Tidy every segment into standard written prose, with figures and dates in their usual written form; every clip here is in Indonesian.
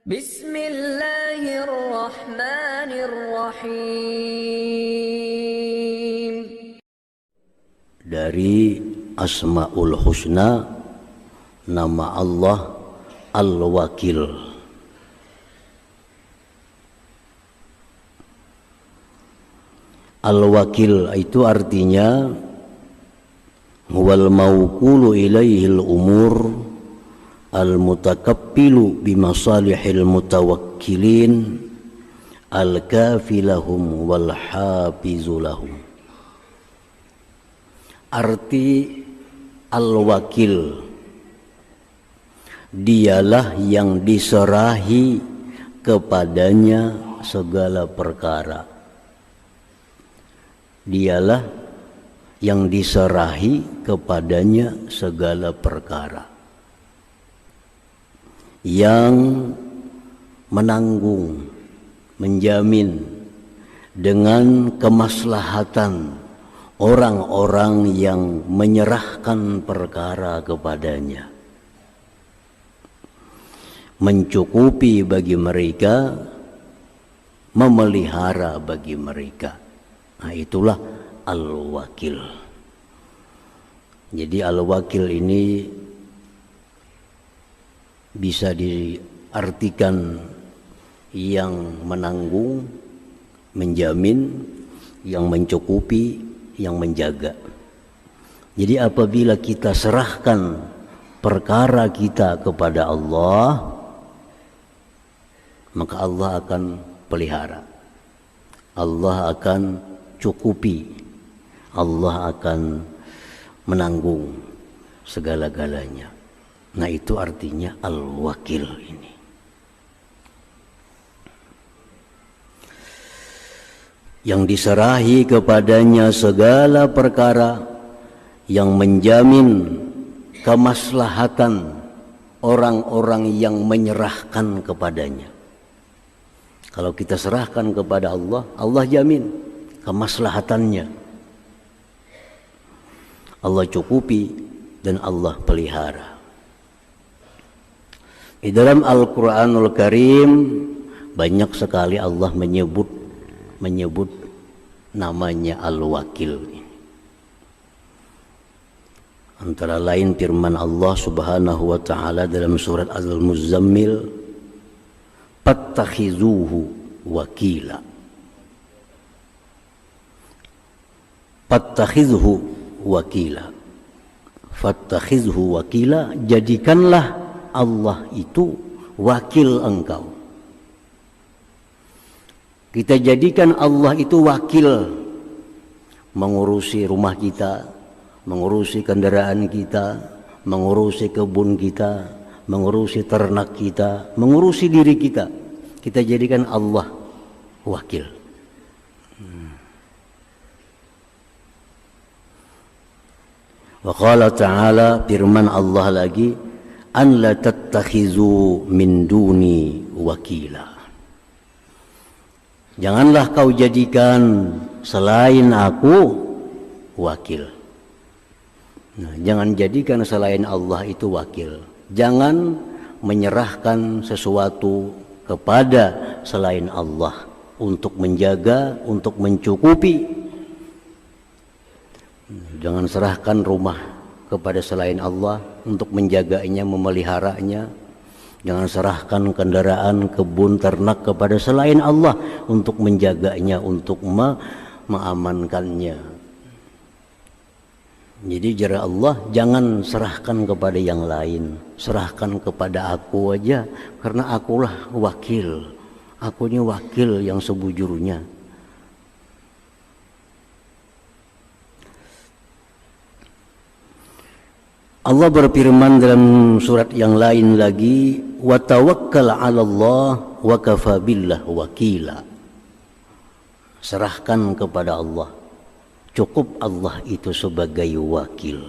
Bismillahirrahmanirrahim. Dari Asmaul Husna, nama Allah Al-Wakil. Al-Wakil itu artinya huwal mawkulu ilaihil umur al-mutakappilu bimasalihil mutawakkilin al-kafilahum wal hafizulahum. Arti al-wakil, dialah yang diserahi kepadanya segala perkara. Dialah yang diserahi kepadanya segala perkara, yang menanggung, menjamin dengan kemaslahatan orang-orang yang menyerahkan perkara kepadanya, mencukupi bagi mereka, memelihara bagi mereka. Nah, itulah Al-Wakil. Jadi Al-Wakil ini bisa diartikan yang menanggung, menjamin, yang mencukupi, yang menjaga. Jadi apabila kita serahkan perkara kita kepada Allah, maka Allah akan pelihara, Allah akan cukupi, Allah akan menanggung segala-galanya. Nah, itu artinya Al-Wakil ini. Yang diserahi kepadanya segala perkara, yang menjamin kemaslahatan orang-orang yang menyerahkan kepadanya. Kalau kita serahkan kepada Allah, Allah jamin kemaslahatannya, Allah cukupi dan Allah pelihara. Di dalam Al-Quranul Karim banyak sekali Allah menyebut namanya Al-Wakil. Antara lain firman Allah Subhanahu wa taala dalam surat Al-Muzammil, "Fattakhizuhu wakila." Fattakhizhu wakila. Fattakhizhu wakila, jadikanlah Allah itu wakil engkau. Kita jadikan Allah itu wakil, mengurusi rumah kita, mengurusi kendaraan kita, mengurusi kebun kita, mengurusi ternak kita, mengurusi diri kita. Kita jadikan Allah wakil. Wa qala ta'ala, firman Allah lagi, an la tattakhizu min duni wakila. Janganlah kau jadikan selain aku wakil. Nah, jangan jadikan selain Allah itu wakil. Jangan menyerahkan sesuatu kepada selain Allah untuk menjaga, untuk mencukupi. Jangan serahkan rumah kepada selain Allah untuk menjaganya, memeliharanya. Jangan serahkan kendaraan, kebun, ternak kepada selain Allah untuk menjaganya, untuk mengamankannya. Jadi jara Allah, jangan serahkan kepada yang lain, serahkan kepada aku aja, karena akulah wakil. Akunya wakil yang sebujurnya. Allah berfirman dalam surat yang lain lagi, wa tawakkal 'ala Allah wa kafa billah wakila. Serahkan kepada Allah, cukup Allah itu sebagai wakil.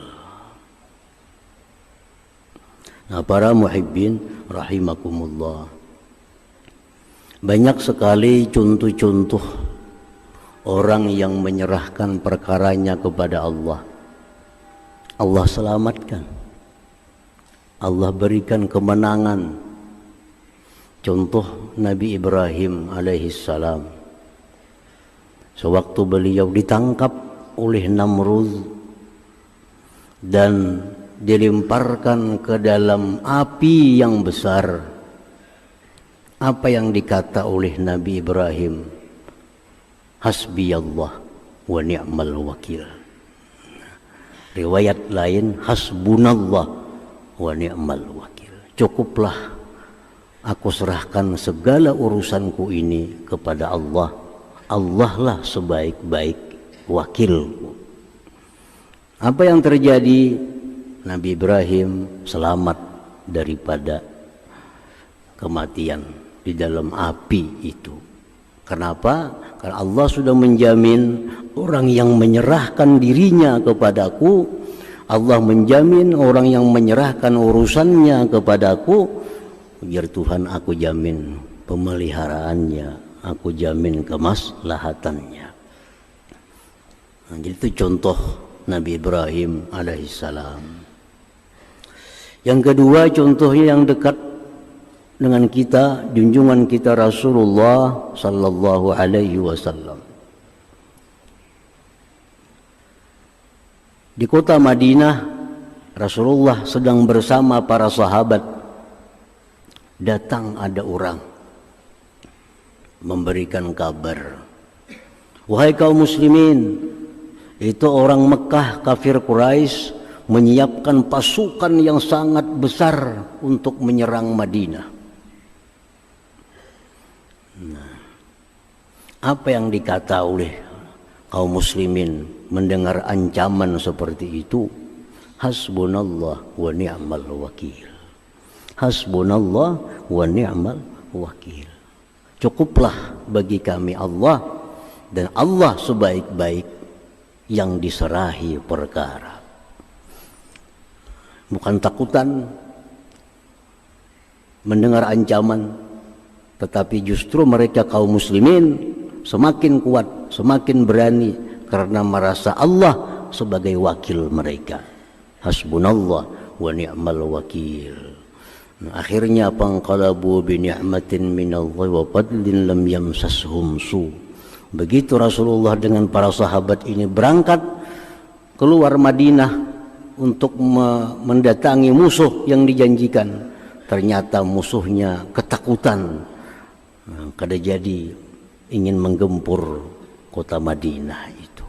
Nah, para muhibbin rahimakumullah, banyak sekali contoh-contoh orang yang menyerahkan perkaranya kepada Allah. Allah selamatkan, Allah berikan kemenangan, contoh Nabi Ibrahim alaihi salam. Sewaktu beliau ditangkap oleh Namrud dan dilemparkan ke dalam api yang besar, apa yang dikata oleh Nabi Ibrahim? Hasbiyallah wa ni'mal wakil. Riwayat lain, hasbunallah wa ni'mal wakil. Cukuplah aku serahkan segala urusanku ini kepada Allah. Allah lah sebaik-baik wakilku. Apa yang terjadi? Nabi Ibrahim selamat daripada kematian di dalam api itu. Kenapa? Karena Allah sudah menjamin orang yang menyerahkan dirinya kepadaku, Allah menjamin orang yang menyerahkan urusannya kepadaku, biar Tuhan aku jamin pemeliharaannya, aku jamin kemaslahatannya. Nah, jadi itu contoh Nabi Ibrahim alaihissalam. Yang kedua, contohnya yang dekat dengan kita, junjungan kita Rasulullah sallallahu alaihi wasallam. Di kota Madinah, Rasulullah sedang bersama para sahabat. Datang ada orang memberikan kabar, wahai kaum muslimin, itu orang Mekah kafir Quraisy menyiapkan pasukan yang sangat besar untuk menyerang Madinah. Nah, apa yang dikata oleh kaum muslimin mendengar ancaman seperti itu? Hasbunallah wa ni'mal wakil. Hasbunallah wa ni'mal wakil. Cukuplah bagi kami Allah, dan Allah sebaik-baik yang diserahi perkara. Bukan takutan mendengar ancaman, tetapi justru mereka kaum muslimin semakin kuat, semakin berani karena merasa Allah sebagai wakil mereka. Hasbunallah wa ni'mal wakil. Nah, akhirnya panqalabu bi ni'matin minallahi wa fadlin lam yamsashum su. Begitu Rasulullah dengan para sahabat ini berangkat keluar Madinah untuk mendatangi musuh yang dijanjikan, ternyata musuhnya ketakutan. Nah, kada jadi ingin menggempur kota Madinah itu.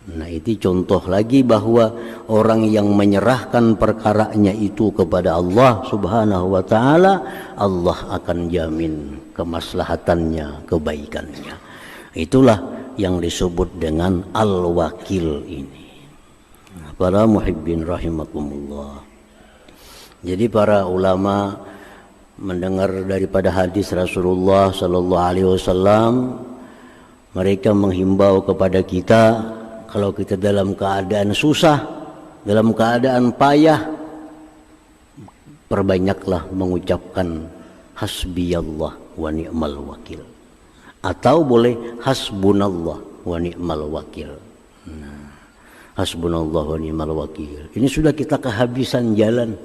Nah, itu contoh lagi bahwa orang yang menyerahkan perkaranya itu kepada Allah Subhanahu wa taala, Allah akan jamin kemaslahatannya, kebaikannya. Itulah yang disebut dengan al-wakil ini. Nah, para muhibbin rahimakumullah. Jadi para ulama mendengar daripada hadis Rasulullah sallallahu alaihi wasallam, mereka menghimbau kepada kita, kalau kita dalam keadaan susah, dalam keadaan payah, perbanyaklah mengucapkan hasbiyallah wa ni'mal wakil, atau boleh hasbunallah wa ni'mal wakil. Nah, hasbunallah wa ni'mal wakil ini sudah kita kehabisan jalan.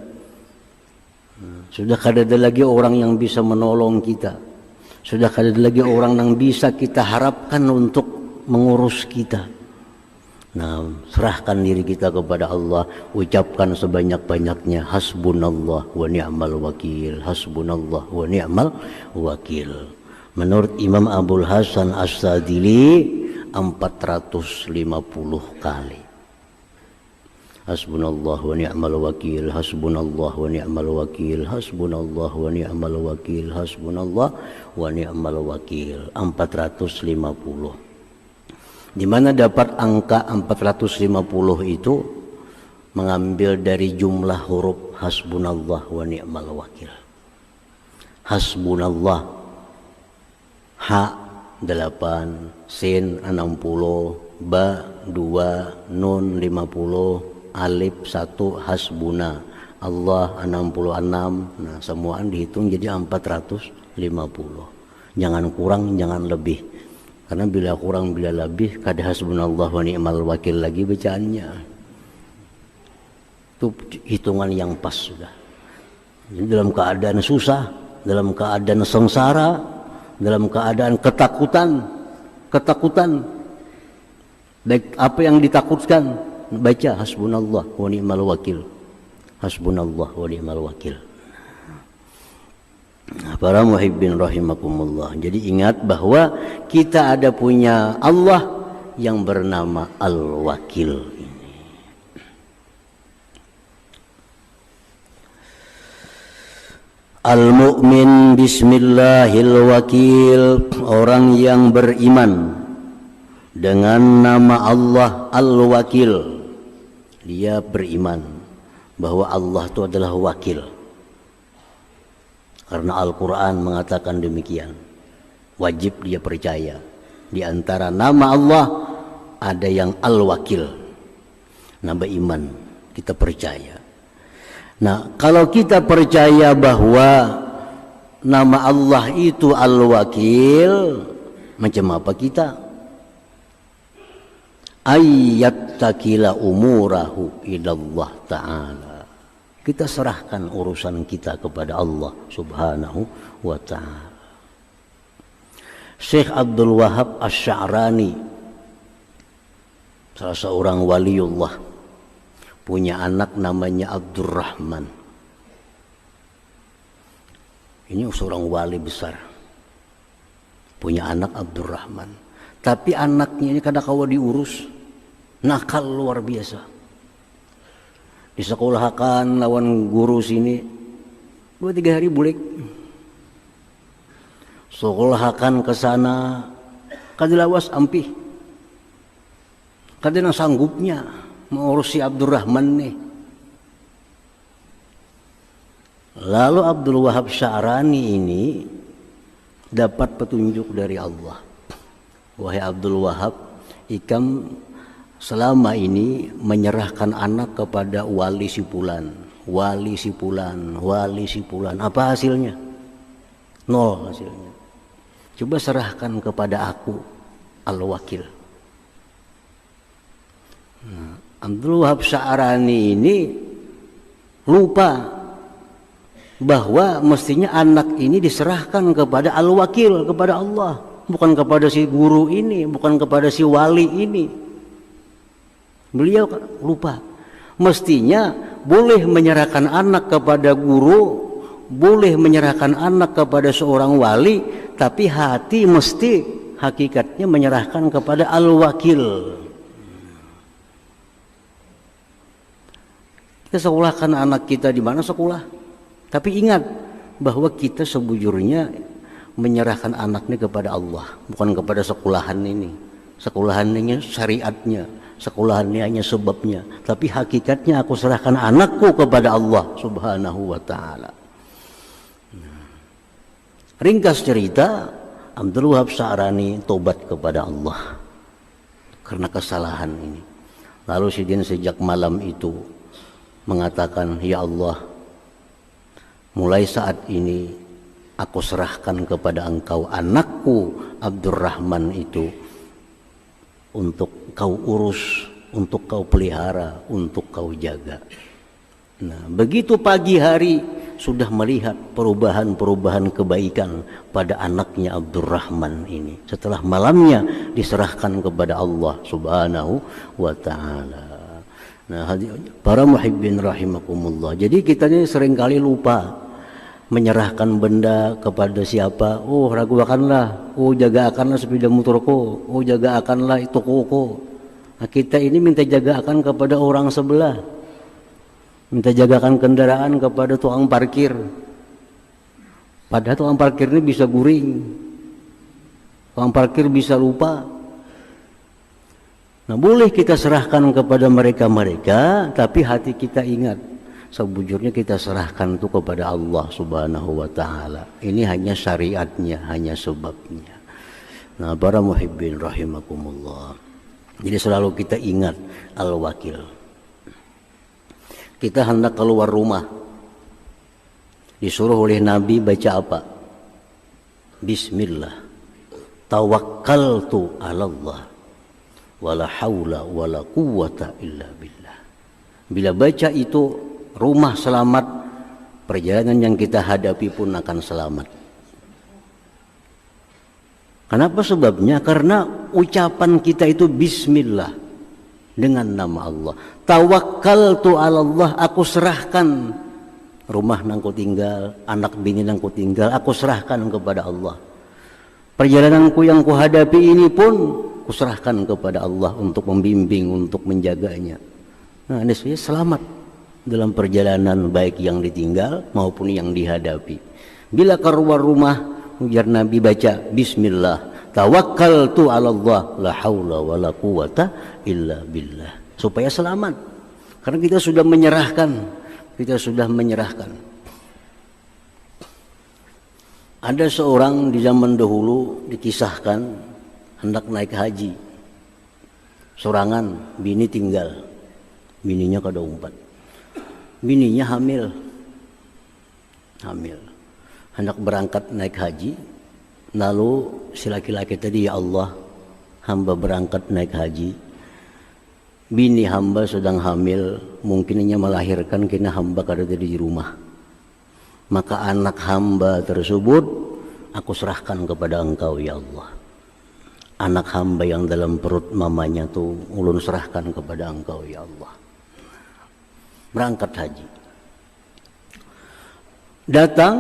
Sudah kada ada lagi orang yang bisa menolong kita. Sudah kada ada lagi orang yang bisa kita harapkan untuk mengurus kita. Nah, serahkan diri kita kepada Allah, ucapkan sebanyak-banyaknya hasbunallah wa ni'mal wakil, hasbunallah wa ni'mal wakil. Menurut Imam Abul Hasan As-Sadili 450 kali. Hasbunallah wa ni'mal wakil, hasbunallah wa ni'mal wakil, hasbunallah wa ni'mal wakil, hasbunallah wa ni'mal wakil 450. Di mana dapat angka 450 itu? Mengambil dari jumlah huruf hasbunallah wa ni'mal wakil. Hasbunallah, ha 8, sin 60, ba 2, nun 50, alif 1, hasbuna, Allah 66. Nah, semuaan dihitung jadi 450. Jangan kurang, jangan lebih. Karena bila kurang, bila lebih, kada hasbunallah wa ni'mal wakil lagi bacaannya. Itu hitungan yang pas sudah. Jadi dalam keadaan susah, dalam keadaan sengsara, dalam keadaan ketakutan. Baik apa yang ditakutkan, baca hasbunallah wa ni'mal wakil. Hasbunallah wa ni'mal wakil. Para muhibbin rahimakumullah. Jadi ingat bahwa kita ada punya Allah yang bernama Al-Wakil ini. Al-mu'min bismillahil wakil, orang yang beriman dengan nama Allah Al-Wakil. Dia beriman bahwa Allah itu adalah wakil. Karena Al-Quran mengatakan demikian. Wajib dia percaya. Di antara nama Allah ada yang Al-Wakil. Nama iman, kita percaya. Nah, kalau kita percaya bahwa nama Allah itu Al-Wakil, macam apa kita? Ayat takila umurahu ilallah ta'ala. Kita serahkan urusan kita kepada Allah subhanahu wa ta'ala. Syekh Abdul Wahab Asy-Sya'rani, salah seorang waliullah, punya anak namanya Abdurrahman. Ini seorang wali besar, punya anak Abdurrahman. Tapi anaknya ini kadang-kadang diurus, nakal luar biasa. Disekolahkan lawan guru sini 2-3 hari bulik. Sekolahkan ke sana kadilawas ampih. Kadina sanggupnya mengurus si Abdurrahman nih. Lalu Abdul Wahab Sya'rani ini dapat petunjuk dari Allah. Wahai Abdul Wahab, ikam selama ini menyerahkan anak kepada wali si fulan. Apa hasilnya? Nol hasilnya. Coba serahkan kepada aku, Al-Wakil. Nah, Abdul Wahab Sya'rani ini lupa bahwa mestinya anak ini diserahkan kepada Al-Wakil, kepada Allah, bukan kepada si guru ini, bukan kepada si wali ini. Beliau lupa. Mestinya boleh menyerahkan anak kepada guru, boleh menyerahkan anak kepada seorang wali, tapi hati mesti hakikatnya menyerahkan kepada Al-Wakil. Kita sekolahkan anak kita di mana sekolah, tapi ingat bahwa kita sebujurnya menyerahkan anaknya kepada Allah, bukan kepada sekolahan ini. Sekolahan ini syariatnya, sekolahannya hanya sebabnya, tapi hakikatnya aku serahkan anakku kepada Allah subhanahu wa ta'ala. Ringkas cerita, Abdul Wahab Sya'rani tobat kepada Allah karena kesalahan ini. Lalu sidin sejak malam itu mengatakan, ya Allah, mulai saat ini aku serahkan kepada engkau anakku Abdurrahman itu, untuk kau urus, untuk kau pelihara, untuk kau jaga. Nah, begitu pagi hari sudah melihat perubahan-perubahan kebaikan pada anaknya Abdurrahman ini. Setelah malamnya diserahkan kepada Allah subhanahu wa ta'ala. Nah, para muhibbin rahimakumullah. Jadi kita ini seringkali lupa menyerahkan benda kepada siapa. Oh, raguakanlah, oh jaga akanlah sepeda motorku, oh jaga akanlah itu tokoku. Nah, kita ini minta jaga akan kepada orang sebelah, minta jagakan kendaraan kepada tukang parkir. Padahal tukang parkir ini bisa guring, tukang parkir bisa lupa. Nah, boleh kita serahkan kepada mereka-mereka, tapi hati kita ingat, sebujurnya kita serahkan itu kepada Allah subhanahu wa ta'ala. Ini hanya syariatnya, hanya sebabnya. Nah, para muhibbin rahimakumullah. Jadi selalu kita ingat Al-Wakil. Kita hendak keluar rumah, disuruh oleh Nabi baca apa? Bismillah, tawakkaltu 'alallah, wala haula wala quwwata illa billah. Bila baca itu, rumah selamat, perjalanan yang kita hadapi pun akan selamat. Kenapa sebabnya? Karena ucapan kita itu bismillah, dengan nama Allah. Tawakkaltu 'ala Allah, aku serahkan rumah nang ku tinggal, anak bini nang ku tinggal, aku serahkan kepada Allah. Perjalananku yang ku hadapi ini pun kuserahkan kepada Allah untuk membimbing, untuk menjaganya. Nah, niscaya selamat dalam perjalanan baik yang ditinggal maupun yang dihadapi. Bila keluar rumah, ujar Nabi baca bismillah, tawakkaltu 'ala Allah, la haula wala quwata illa billah. Supaya selamat. Karena kita sudah menyerahkan, Ada seorang di zaman dahulu dikisahkan hendak naik haji. Sorangan, bini tinggal. Bininya kada umpat. Bininya hamil. Hendak berangkat naik haji. Lalu si laki-laki tadi, ya Allah, hamba berangkat naik haji. Bini hamba sedang hamil, mungkinnya melahirkan kena hamba kada di rumah. Maka anak hamba tersebut aku serahkan kepada Engkau ya Allah. Anak hamba yang dalam perut mamanya tuh ulun serahkan kepada Engkau ya Allah. Berangkat haji. Datang,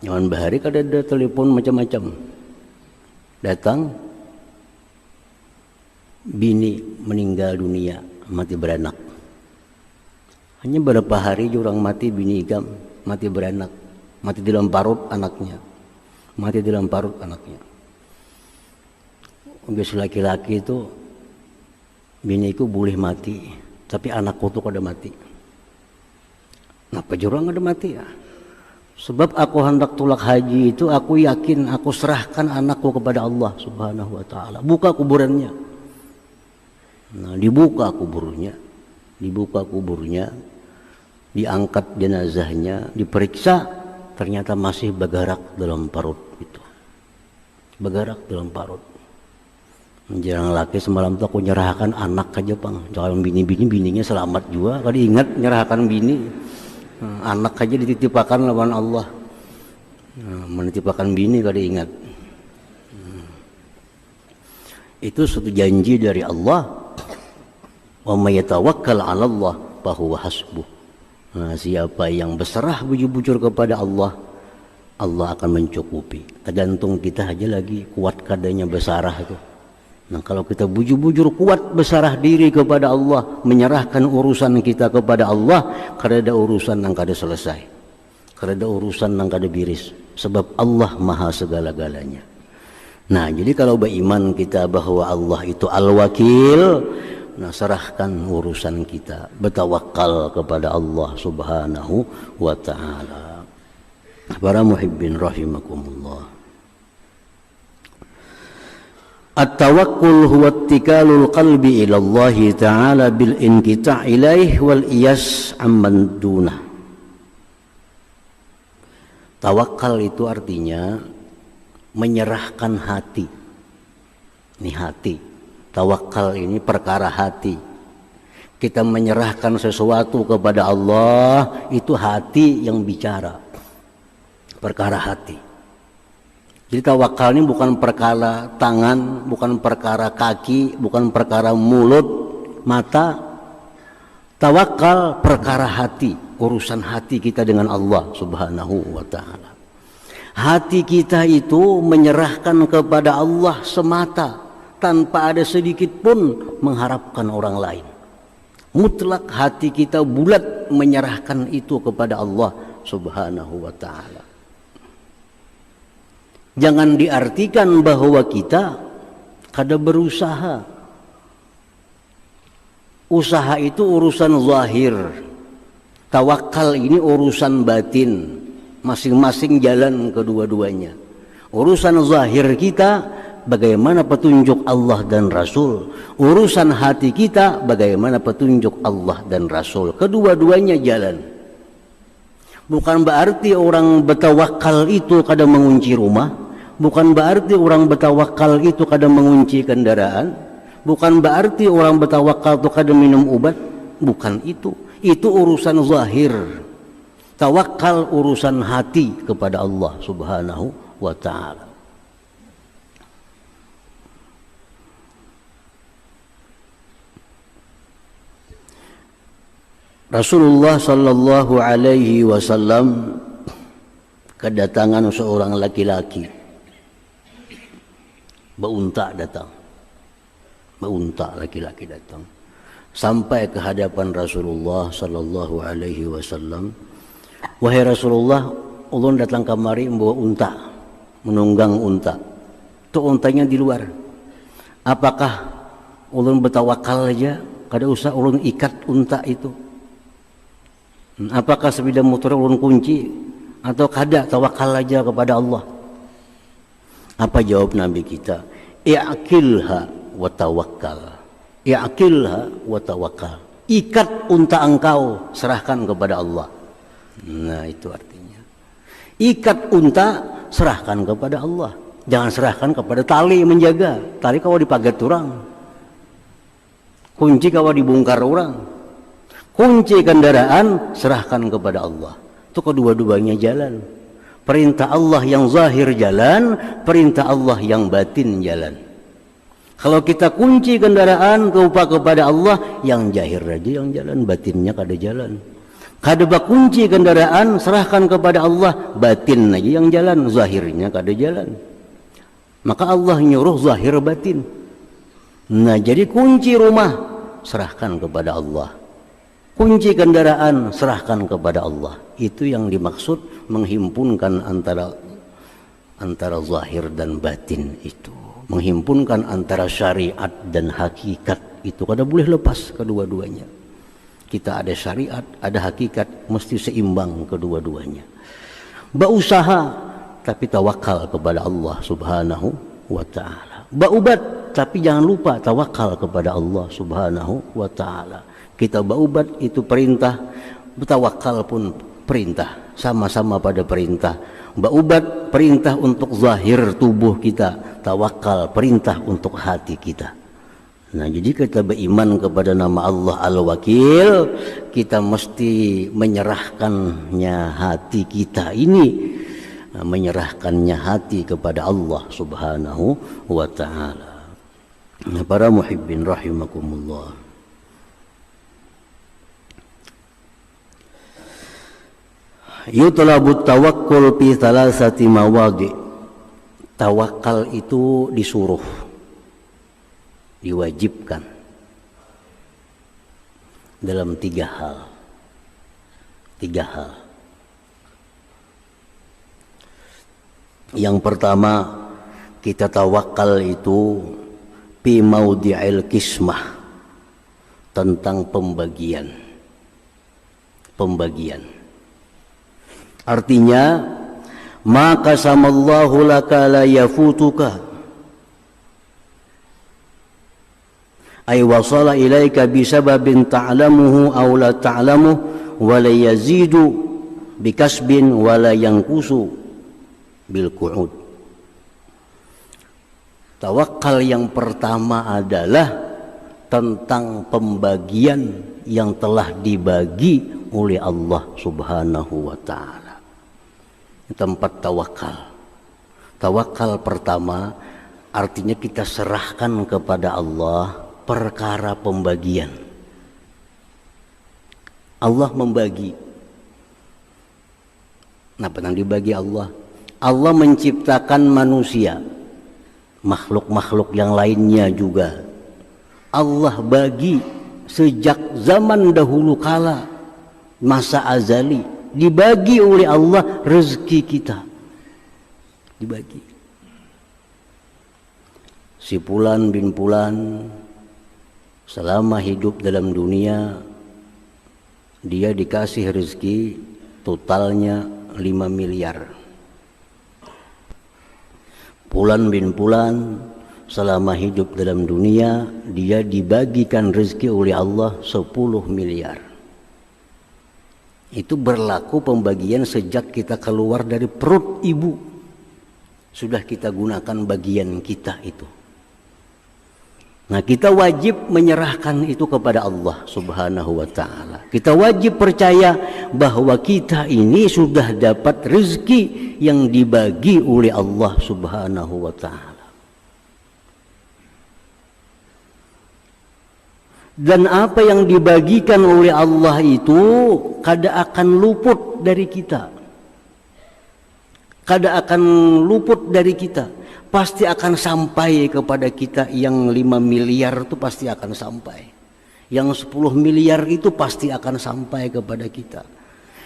nyaman bahari kada ada telepon macam-macam. Datang, bini meninggal dunia, mati beranak. Hanya beberapa hari jurang mati bini igam, mati beranak, mati dalam parut anaknya. Biasa laki-laki itu, biniku boleh mati, tapi anakku tuh kada mati. Kenapa jurang ada mati ya? Sebab aku hendak tulak haji itu, aku yakin aku serahkan anakku kepada Allah Subhanahu wa Ta'ala. Buka kuburannya. Nah, dibuka kuburnya, diangkat jenazahnya, diperiksa, ternyata masih bergerak dalam parut itu. Bergerak dalam parut. Menjelang laki semalam tuh aku nyerahkan anak aja bang. Jangan bininya selamat juga. Kali ingat nyerahkan bini. Anak aja dititipakan lawan Allah. Menitipakan bini kali ingat. Itu suatu janji dari Allah. Wa may yatawakkal 'ala Allah fa huwa hasbuh. Nah, siapa yang berserah bujur-bujur kepada Allah, Allah akan mencukupi. Tergantung kita aja lagi kuat kadanya bersarah itu. Nah, kalau kita bujur-bujur kuat bersarah diri kepada Allah, menyerahkan urusan kita kepada Allah, kada ada urusan yang kada selesai, kada ada urusan yang kada biris, sebab Allah maha segala-galanya. Nah, jadi kalau beriman kita bahwa Allah itu Al-Wakil, nah serahkan urusan kita, bertawakal kepada Allah Subhanahu wa Ta'ala. Para muhibbin rahimakumullah. At-tawakkul huwa ittikalul qalbi ila Allah Ta'ala bil inqita' ilaih wal iyas amman dunah. Tawakal itu artinya menyerahkan hati. Ini hati. Tawakal ini perkara hati. Kita menyerahkan sesuatu kepada Allah, itu hati yang bicara. Perkara hati. Jadi tawakal ini bukan perkara tangan, bukan perkara kaki, bukan perkara mulut, mata. Tawakal perkara hati, urusan hati kita dengan Allah Subhanahu wa Ta'ala. Hati kita itu menyerahkan kepada Allah semata, tanpa ada sedikit pun mengharapkan orang lain. Mutlak hati kita bulat menyerahkan itu kepada Allah Subhanahu wa Ta'ala. Jangan diartikan bahwa kita kada berusaha. Usaha itu urusan zahir. Tawakal ini urusan batin. Masing-masing jalan kedua-duanya. Urusan zahir kita bagaimana petunjuk Allah dan Rasul. Urusan hati kita bagaimana petunjuk Allah dan Rasul. Kedua-duanya jalan. Bukan berarti orang bertawakal itu kadang mengunci rumah. Bukan berarti orang bertawakal itu kadang mengunci kendaraan. Bukan berarti orang bertawakal itu kadang minum obat. Bukan itu. Itu urusan zahir. Tawakal urusan hati kepada Allah Subhanahu wa ta'ala. Rasulullah sallallahu alaihi wasallam kedatangan seorang laki-laki. Beunta datang. Beunta laki-laki datang. Sampai ke hadapan Rasulullah sallallahu alaihi wasallam. Wahai Rasulullah, ulun datang kamari membawa unta, menunggang unta. Tuh untanya di luar. Apakah ulun bertawakal aja? Kada usah ulun ikat unta itu. Apakah sepeda motor ulun kunci atau kada tawakal aja kepada Allah? Apa jawab Nabi kita? I'qilha wa tawakkal. I'qilha wa tawakkal. Ikat unta engkau, serahkan kepada Allah. Nah, itu artinya. Ikat unta, serahkan kepada Allah. Jangan serahkan kepada tali menjaga. Tali kau dipagat orang. Kunci kau dibongkar orang. Kunci kendaraan serahkan kepada Allah. Itu kedua-duanya jalan. Perintah Allah yang zahir jalan, perintah Allah yang batin jalan. Kalau kita kunci kendaraan lupa kepada Allah, yang zahir aja yang jalan, batinnya kada jalan. Kada kunci kendaraan serahkan kepada Allah, batin aja yang jalan, zahirnya kada jalan. Maka Allah nyuruh zahir batin. Nah, jadi kunci rumah serahkan kepada Allah. Kunci kendaraan serahkan kepada Allah. Itu yang dimaksud menghimpunkan antara zahir dan batin itu. Menghimpunkan antara syariat dan hakikat itu. Kada boleh lepas kedua-duanya. Kita ada syariat, ada hakikat, mesti seimbang kedua-duanya. Berusaha tapi tawakal kepada Allah Subhanahu wa ta'ala. Berubat tapi jangan lupa tawakal kepada Allah Subhanahu wa ta'ala. Kita berubat itu perintah, bertawakal pun perintah, sama-sama pada perintah. Berubat perintah untuk zahir tubuh kita, tawakal perintah untuk hati kita. Nah, jadi kita beriman kepada nama Allah Al-Wakil, kita mesti menyerahkannya hati kita ini, menyerahkannya hati kepada Allah Subhanahu wa ta'ala. Nah, para muhibbin rahimakumullah. Yutlabut tawakkul fi thalathati mawadi. Tawakal itu disuruh, diwajibkan dalam tiga hal. Yang pertama, kita tawakal itu fi maudi'il qismah, tentang pembagian. Artinya, maka samallahu laka la yafutuka, ay wasala ilaika bisababin ta'lamuhu aw la ta'lamuh wa la yazidu bikasbin wa la yanqusu bil qu'ud. Tawakal yang pertama adalah tentang pembagian yang telah dibagi oleh Allah Subhanahu wa ta'ala. Tempat tawakal. Tawakal pertama artinya kita serahkan kepada Allah perkara pembagian. Allah membagi. Apa yang dibagi Allah? Allah menciptakan manusia, makhluk-makhluk yang lainnya juga. Allah bagi sejak zaman dahulu kala, masa azali. Dibagi oleh Allah rezeki kita, dibagi. Si Fulan bin Fulan selama hidup dalam dunia dia dikasih rezeki totalnya 5 miliar. Fulan bin Fulan selama hidup dalam dunia dia dibagikan rezeki oleh Allah 10 miliar. Itu berlaku pembagian sejak kita keluar dari perut ibu. Sudah kita gunakan bagian kita itu. Nah, kita wajib menyerahkan itu kepada Allah Subhanahu wa ta'ala. Kita wajib percaya bahwa kita ini sudah dapat rezeki yang dibagi oleh Allah Subhanahu wa ta'ala. Dan apa yang dibagikan oleh Allah itu kada akan luput dari kita. Kada akan luput dari kita. Pasti akan sampai kepada kita. Yang 5 miliar itu pasti akan sampai. Yang 10 miliar itu pasti akan sampai kepada kita.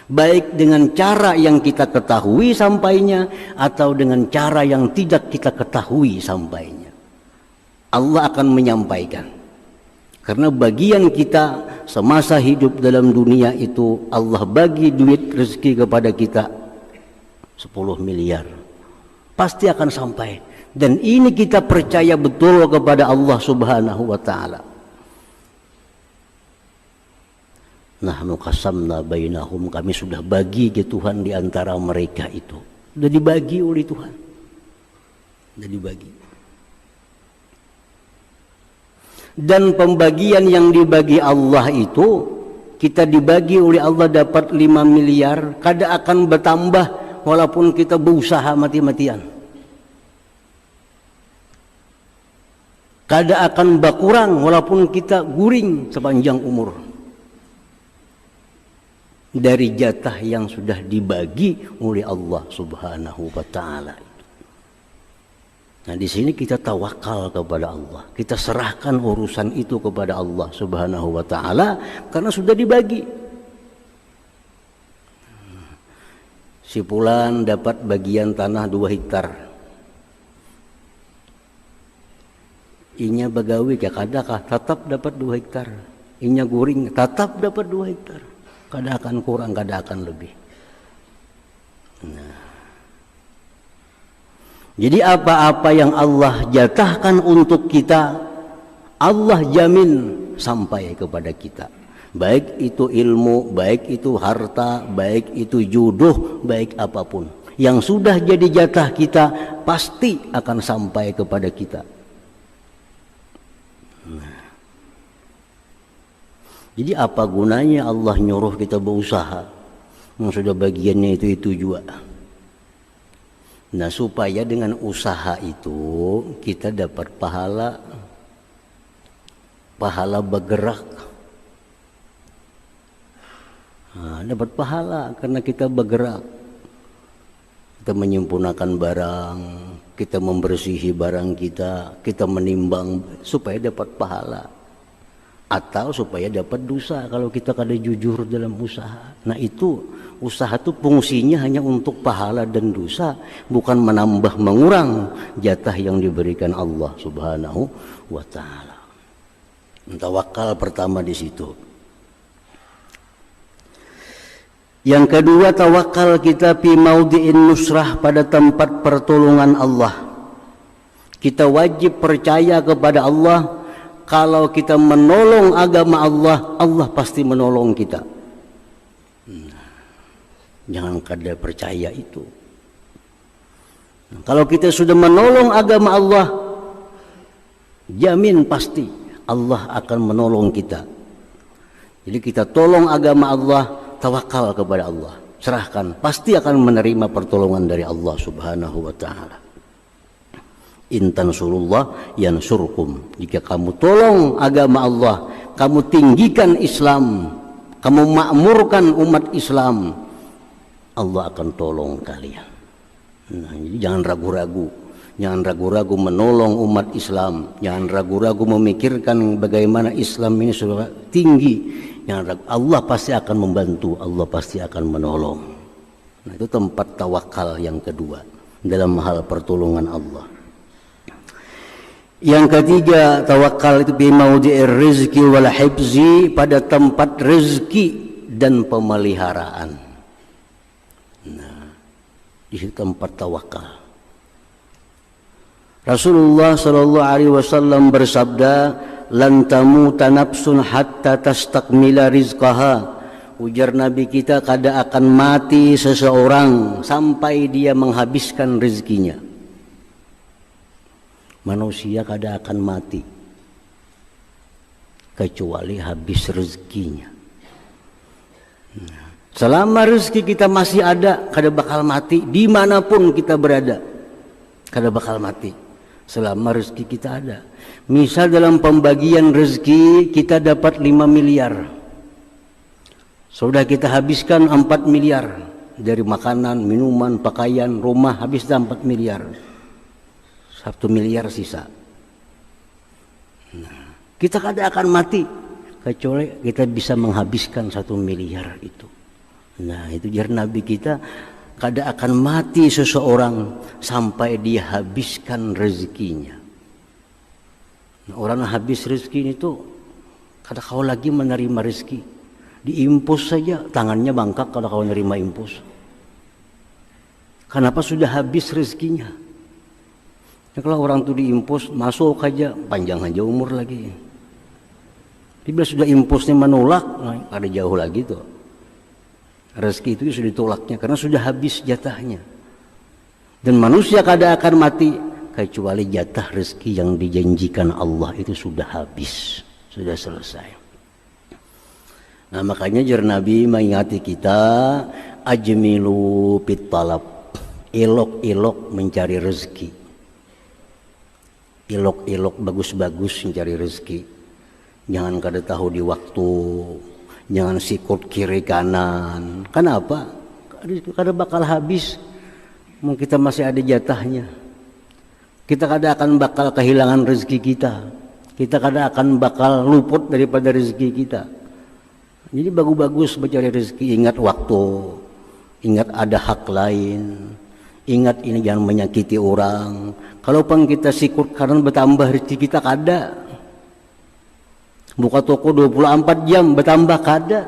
Baik dengan cara yang kita ketahui sampainya, atau dengan cara yang tidak kita ketahui sampainya. Allah akan menyampaikan. Karena bagian kita semasa hidup dalam dunia itu, Allah bagi duit rezeki kepada kita 10 miliar. Pasti akan sampai. Dan ini kita percaya betul kepada Allah Subhanahu wa ta'ala. Nahnu qasamna bainahum, kami sudah bagi ke Tuhan di antara mereka itu. Sudah dibagi oleh Tuhan. Sudah dibagi. Dan pembagian yang dibagi Allah itu, kita dibagi oleh Allah dapat 5 miliar, kada akan bertambah walaupun kita berusaha mati-matian. Kada akan berkurang walaupun kita guring sepanjang umur dari jatah yang sudah dibagi oleh Allah Subhanahu wa ta'ala. Nah, di sini kita tawakal kepada Allah. Kita serahkan urusan itu kepada Allah Subhanahu wa ta'ala karena sudah dibagi. Si fulan dapat bagian tanah 2 hektar. Inya bagawi ya kadakah tetap dapat 2 hektar. Inya guring tetap dapat 2 hektar. Kada akan kurang, kada akan lebih. Nah. Jadi apa-apa yang Allah jatahkan untuk kita, Allah jamin sampai kepada kita. Baik itu ilmu, baik itu harta, baik itu jodoh, baik apapun. Yang sudah jadi jatah kita pasti akan sampai kepada kita. Nah. Jadi apa gunanya Allah nyuruh kita berusaha? Yang sudah bagiannya itu juga. Nah, supaya dengan usaha itu kita dapat pahala bergerak. Nah, dapat pahala karena kita bergerak. Kita menyempurnakan barang, kita membersihi barang kita, kita menimbang supaya dapat pahala. Atau supaya dapat dosa kalau kita kada jujur dalam usaha. Nah, itu usaha itu fungsinya hanya untuk pahala dan dosa, bukan menambah mengurang jatah yang diberikan Allah Subhanahu wa ta'ala. Tawakal pertama di situ. Yang kedua, tawakal kita fi maudhi'in nusrah, pada tempat pertolongan Allah. Kita wajib percaya kepada Allah. Kalau kita menolong agama Allah, Allah pasti menolong kita. Jangan kada percaya itu. Kalau kita sudah menolong agama Allah, jamin pasti Allah akan menolong kita. Jadi kita tolong agama Allah, tawakal kepada Allah, serahkan, pasti akan menerima pertolongan dari Allah Subhanahu wa ta'ala. In tansurullah yansurkum. Jika kamu tolong agama Allah, kamu tinggikan Islam, kamu makmurkan umat Islam, Allah akan tolong kalian. Nah, jadi jangan ragu-ragu. Jangan ragu-ragu menolong umat Islam. Jangan ragu-ragu memikirkan bagaimana Islam ini sudah tinggi. Jangan ragu. Allah pasti akan membantu. Allah pasti akan menolong. Nah, itu tempat tawakal yang kedua dalam hal pertolongan Allah. Yang ketiga, tawakal itu bi maudhi'ir rizqi wal hifzi, pada tempat rezeki dan pemeliharaan. Nah, di tempat tawakal. Rasulullah sallallahu alaihi wasallam bersabda, "Lan tamuta nafsun hatta tastakmila rizqaha." Ujar Nabi kita, kada akan mati seseorang sampai dia menghabiskan rezekinya. Manusia kada akan mati kecuali habis rezekinya. Selama rezeki kita masih ada, kada bakal mati. Dimanapun kita berada, kada bakal mati. Selama rezeki kita ada. Misal dalam pembagian rezeki kita dapat 5 miliar. Sudah kita habiskan 4 miliar. Dari makanan, minuman, pakaian, rumah, habis 4 miliar. 1 miliar sisa. Nah, kita kada akan mati kecuali kita bisa menghabiskan 1 miliar itu. Nah, itu jar Nabi kita, kada akan mati seseorang sampai dia habiskan rezekinya. Nah, orang habis rezeki itu kada kau lagi menerima rezeki. Diimpus saja tangannya bangkak kalau kau nerima impus. Kenapa? Sudah habis rezekinya. Ya, kalau orang itu diimpus masuk aja, panjang aja umur lagi. Bila sudah impusnya menolak, nah, ada jauh lagi tuh. Rezeki itu sudah ditolaknya karena sudah habis jatahnya. Dan manusia kada akan mati kecuali jatah rezeki yang dijanjikan Allah itu sudah habis, sudah selesai. Nah, makanya jar Nabi mengingati kita, ajmilu fit talab, elok-elok mencari rezeki, elok-elok bagus-bagus mencari rezeki. Jangan kada tahu di waktu, jangan sikut kiri kanan. Kenapa? Kada bakal habis. Mungkin kita masih ada jatahnya. Kita kada akan bakal kehilangan rezeki kita. Kita kada akan bakal luput daripada rezeki kita. Jadi bagus-bagus mencari rezeki, ingat waktu, ingat ada hak lain, ingat ini jangan menyakiti orang. Kalau pun kita sikut kanan bertambah rezeki kita kada. Buka toko 24 jam bertambah kada.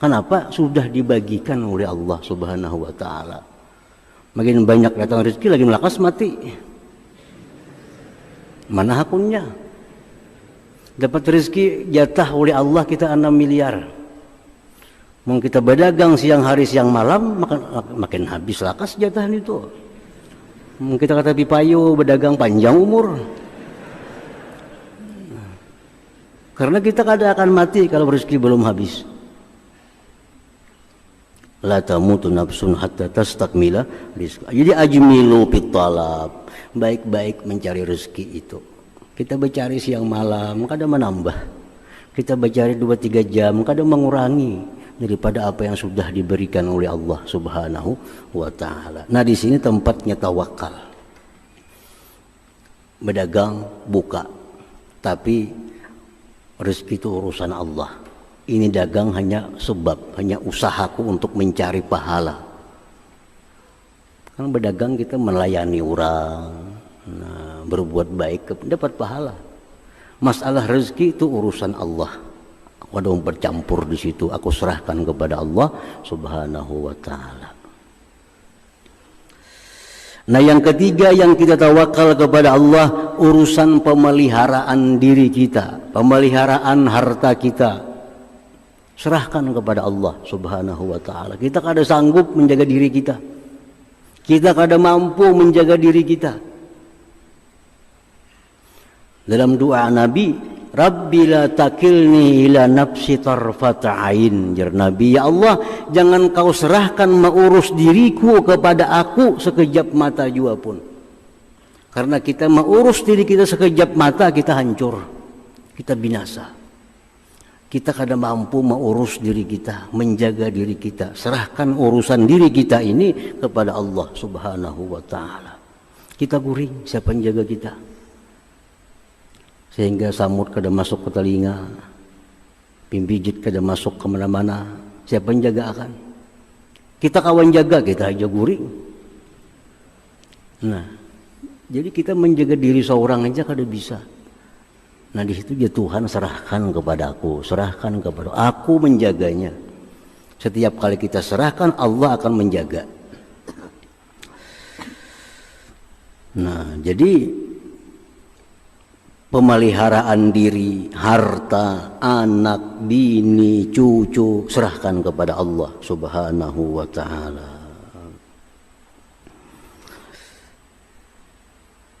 Kenapa? Sudah dibagikan oleh Allah Subhanahu wa taala. Makin banyak datang rezeki lagi melakas mati. Mana hakunnya? Dapat rezeki jatah oleh Allah kita 6 miliar. Mau kita berdagang siang hari siang malam makin habis lakas jatah itu. Mau kita kata pipayo berdagang panjang umur. Karena kita kada akan mati kalau rezeki belum habis. La tamutu nafsun hatta tastakmila rizqa. Jadi ajmilu fit talab. Baik-baik mencari rezeki itu. Kita bercari siang malam, kadang menambah. Kita bercari 2-3 jam, kadang mengurangi daripada apa yang sudah diberikan oleh Allah Subhanahu wa taala. Nah, di sini tempatnya tawakal. Berdagang, buka. Tapi rezeki itu urusan Allah. Ini dagang hanya sebab, hanya usahaku untuk mencari pahala. Kan berdagang kita melayani orang. Nah, berbuat baik dapat pahala. Masalah rezeki itu urusan Allah. Aku ada bercampur di situ. Aku serahkan kepada Allah Subhanahu wa taala. Nah, yang ketiga yang kita tawakal kepada Allah, urusan pemeliharaan diri kita, pemeliharaan harta kita. Serahkan kepada Allah Subhanahu wa taala. Kita kada sanggup menjaga diri kita. Kita kada mampu menjaga diri kita. Dalam doa Nabi, Rabbi la takilni ila nafsi tarfata ain. Jar Nabi, ya Allah, jangan kau serahkan mengurus diriku kepada aku sekejap mata jua pun. Karena kita mengurus diri kita sekejap mata, kita hancur, kita binasa. Kita kada mampu mengurus diri kita, menjaga diri kita. Serahkan urusan diri kita ini kepada Allah Subhanahu wa taala. Kita guring, siapa yang jaga kita? Sehingga samut kada masuk ke telinga, pimpijit kada masuk ke mana-mana. Siapa yang jaga akan? Kita kawan jaga, kita aja guring. Nah, jadi kita menjaga diri seorang aja kada bisa. Nah, di situ ya Tuhan serahkan kepada aku, serahkan kepada aku menjaganya. Setiap kali kita serahkan, Allah akan menjaga. Nah, jadi pemeliharaan diri, harta, anak, bini, cucu, serahkan kepada Allah Subhanahu wa taala.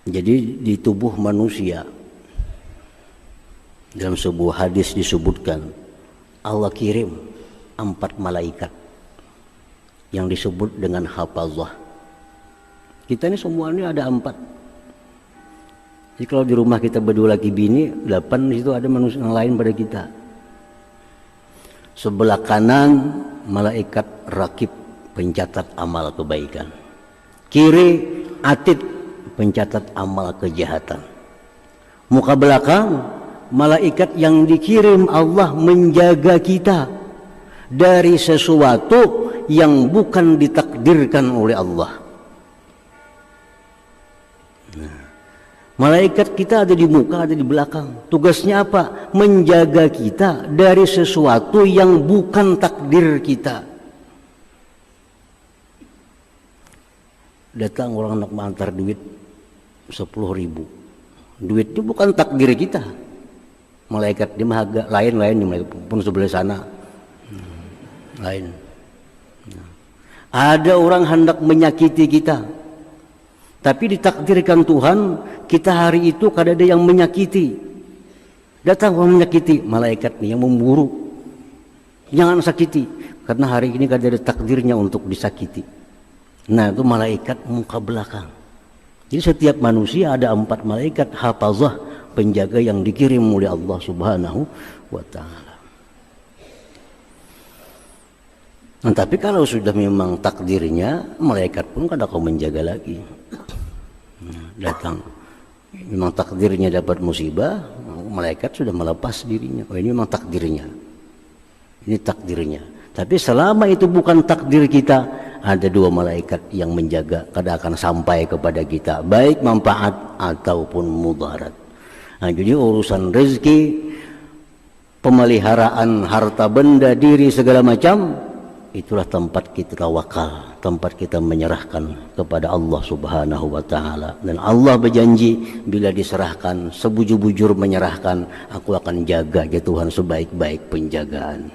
Jadi di tubuh manusia Dalam sebuah hadis disebutkan Allah kirim 4 malaikat yang disebut dengan hafazah. Kita ini semua ini ada 4. Jadi kalau di rumah kita berdua laki bini, 8 di situ ada manusia yang lain pada kita. Sebelah kanan malaikat rakib pencatat amal kebaikan. Kiri atid pencatat amal kejahatan. Muka belakang malaikat yang dikirim Allah menjaga kita dari sesuatu yang bukan ditakdirkan oleh Allah. Malaikat kita ada di muka, ada di belakang. Tugasnya apa? Menjaga kita dari sesuatu yang bukan takdir kita. Datang orang nak mengantar duit 10.000. Duit itu bukan takdir kita. Malaikat dia agak lain-lain nih, pun sebelah sana. Lain. Ada orang hendak menyakiti kita, tapi ditakdirkan Tuhan kita hari itu kada ada yang menyakiti. Datang orang menyakiti, malaikat nih yang memburu, jangan sakiti, karena hari ini kada ada takdirnya untuk disakiti. Nah itu malaikat muka belakang. Jadi setiap manusia ada 4 malaikat hafazah, penjaga yang dikirim oleh Allah Subhanahu wa Ta'ala. Nah, tapi kalau sudah memang takdirnya, malaikat pun kada kau menjaga lagi. Datang memang takdirnya dapat musibah, malaikat sudah melepas dirinya. Oh ini memang takdirnya, ini takdirnya. Tapi selama itu bukan takdir kita, ada 2 malaikat yang menjaga, kada akan sampai kepada kita baik manfaat ataupun mudarat. Nah, jadi urusan rezeki, pemeliharaan harta benda, diri segala macam, itulah tempat kita tawakal, tempat kita menyerahkan kepada Allah Subhanahu wa Ta'ala. Dan Allah berjanji bila diserahkan, sebujur-bujur menyerahkan, aku akan jaga ya Tuhan sebaik-baik penjagaan.